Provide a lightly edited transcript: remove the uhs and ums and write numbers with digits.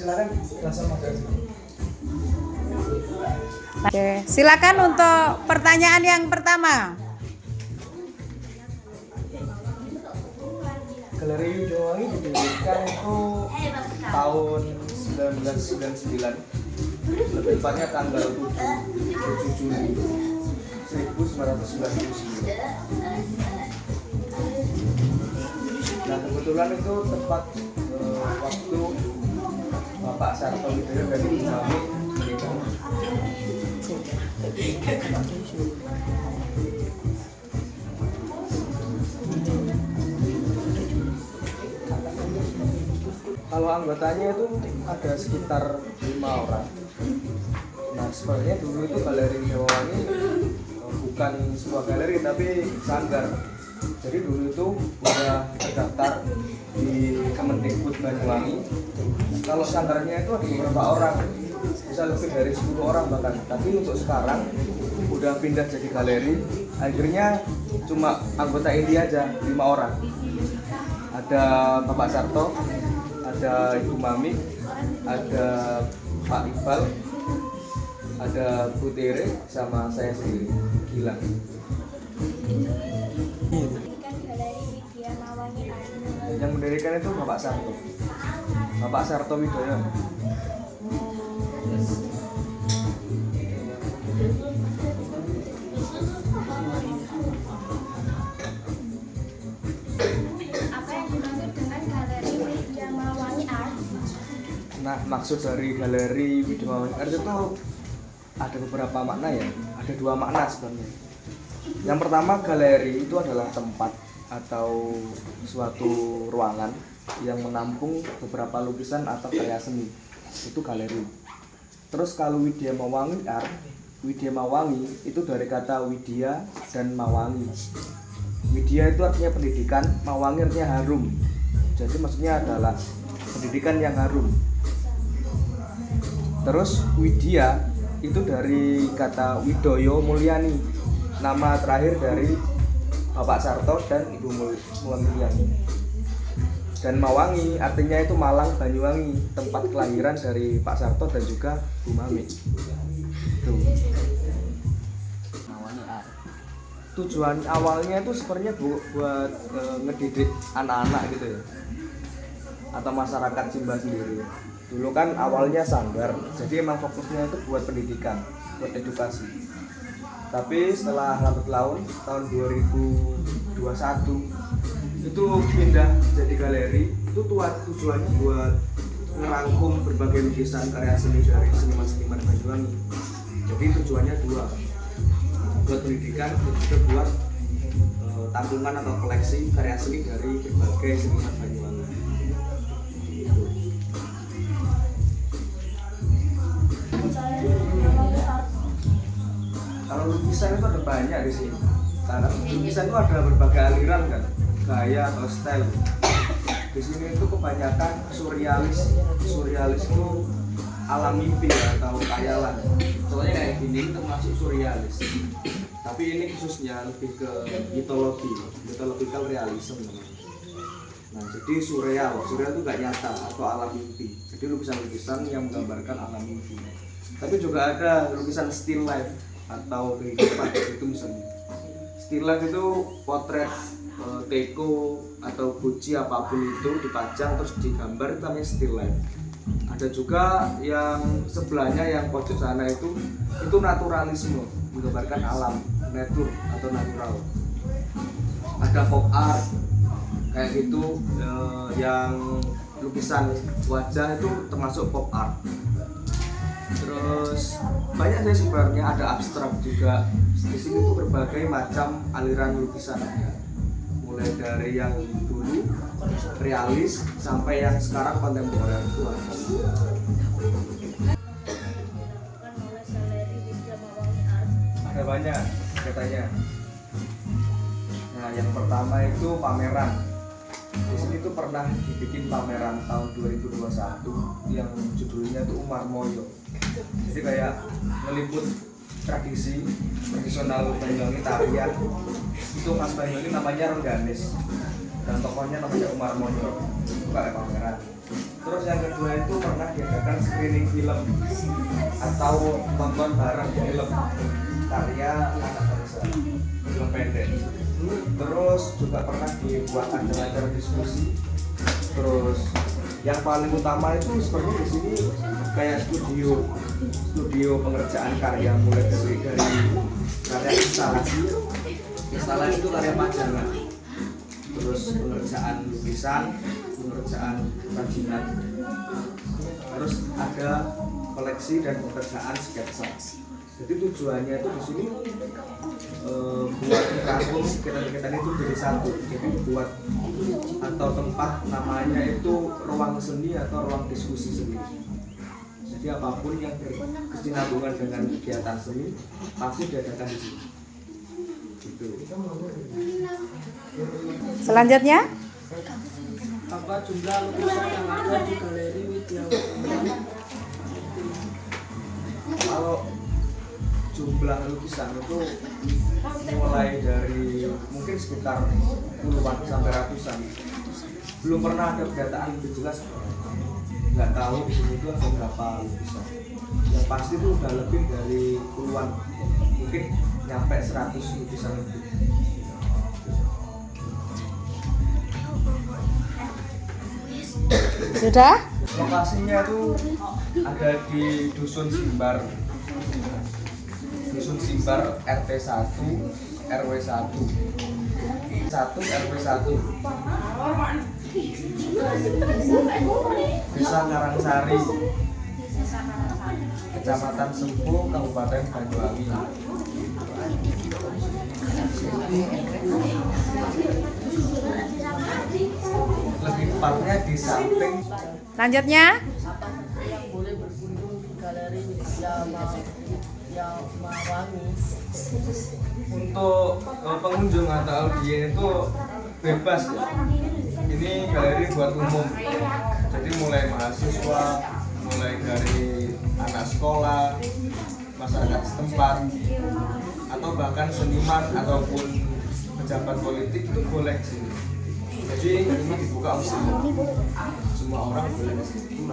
silakan langsung masuk aja. Oke, silakan untuk pertanyaan yang pertama. Galeri Widyawati didirikan itu tahun 1999, lebih tepatnya tanggal 7 Juli 1999. Nah kebetulan itu tepat waktu Bapak Sarto Widoyo dari Mami menikah. Kalau anggotanya itu ada sekitar 5 orang. Nah sebenarnya dulu itu Galeri Widyawati bukan sebuah galeri tapi sanggar. Jadi dulu itu udah terdaftar di Kemendikbud Banyuwangi. Kalau sanggarnya itu ada beberapa orang, bisa lebih dari 10 orang bahkan. Tapi untuk sekarang udah pindah jadi galeri. Akhirnya cuma anggota inti aja 5 orang. Ada Bapak Sarto, ada Ibu Mami, ada Pak Iqbal, ada Bu Tere, sama saya sendiri, Gilang. Yang mendirikan itu Bapak Sarto, Bapak Sarto Widoyo. Nah, maksud dari Galeri Widyawati Art itu ada beberapa makna ya. Ada 2 makna sebenarnya. Yang pertama, galeri itu adalah tempat atau suatu ruangan yang menampung beberapa lukisan atau karya seni. Itu galeri. Terus kalau Widya Mawangi Art, Widya Mawangi itu dari kata Widya dan Mawangi. Widya itu artinya pendidikan, Mawangi artinya harum. Jadi maksudnya adalah pendidikan yang harum. Terus Widya itu dari kata Widoyo Mulyani, nama terakhir dari Bapak Sarto dan Ibu Mulyani. Dan Mawangi artinya itu Malang Banyuwangi, tempat kelahiran dari Pak Sarto dan juga Bu Mami. Tuh. Tujuan awalnya itu sebenarnya buat ngedidik anak-anak gitu ya, atau masyarakat Sumba sendiri. Dulu kan awalnya sanggar, jadi emang fokusnya itu buat pendidikan, buat edukasi. Tapi setelah lambat laun tahun 2021 itu pindah jadi galeri. Itu tujuannya buat ngerangkum berbagai lukisan karya seni dari seniman-seniman Banyuwangi. Jadi tujuannya 2, buat pendidikan dan juga buat tampungan atau koleksi karya seni dari berbagai seniman Banyuwangi. Kalau lukisan itu ada banyak di sini. Karena lukisan itu ada berbagai aliran kan, gaya atau style. Di sini itu kebanyakan surrealis. Surrealis itu alam mimpi atau khayalan. Contohnya kayak gini itu termasuk surrealis. Tapi ini khususnya lebih ke mitologi, mythological realism. Nah, jadi surreal itu gak nyata atau alam mimpi. Jadi lukisan-lukisan yang menggambarkan alam mimpi. Tapi juga ada lukisan still life atau kehidupan itu misalnya. Still life itu potret teko atau guci apapun itu dipajang terus digambar, itu namanya still life. Ada juga yang sebelahnya yang pojok sana itu naturalisme, menggambarkan alam, nature atau natural. Ada pop art kayak gitu, yang lukisan wajah itu termasuk pop art. Terus banyak sih sebenarnya, ada abstrak juga. Di sini tuh berbagai macam aliran lukisan, mulai dari yang dulu realis sampai yang sekarang kontemporer itu ada banyak katanya. Nah, yang pertama itu pameran. Di sini tuh pernah dibikin pameran tahun 2021 yang judulnya tuh Umar Moyo. Jadi kayak meliput tradisional Banyuwangi, tarian itu khas Banyuwangi, namanya Rengganis, dan tokohnya namanya Umar Moyo. Itu kayak pameran. Terus yang kedua itu pernah diadakan screening film atau tonton bareng film karya anak bangsa, film pendek. Terus juga pernah dibuat acara diskusi. Terus yang paling utama itu sebenarnya di sini kayak studio pengerjaan karya, mulai dari karya instalasi itu karya pajangan, terus pengerjaan lukisan, pengerjaan kerajinan, terus ada koleksi dan pengerjaan sketsa. Jadi tujuannya itu di sini buat rangkum kegiatan itu jadi satu. Jadi buat atau tempat namanya itu ruang seni atau ruang diskusi seni. Jadi apapun yang berkesinambungan dengan kegiatan seni pasti diadakan di sini. Gitu. Selanjutnya, Apa jumlah lukisan yang ada di Galeri Widya Wardana? Kalau jumlah lukisan itu mulai dari mungkin sekitar puluhan sampai ratusan. Belum pernah ada pendataan lebih jelas. Nggak tahu di sini itu ada berapa lukisan. Yang pasti itu udah lebih dari puluhan, mungkin nyampe 100 lukisan lebih. sudah? Lokasinya itu ada di Dusun Simbar. Dusun Simbar RT 1 RW 1 RW 1 Desa Karangsari, Kecamatan Sempu, Kabupaten Banyuwangi. Lebih tepatnya di samping. Lanjutnya, Apa yang boleh berkunjung di Galeri Widya Wardana? Untuk pengunjung atau audien itu bebas ya. Ini galeri buat umum. Jadi mulai mahasiswa, mulai dari anak sekolah, masyarakat setempat, atau bahkan seniman ataupun pejabat politik itu boleh ke sini. Jadi ini dibuka untuk semua orang boleh ke sini.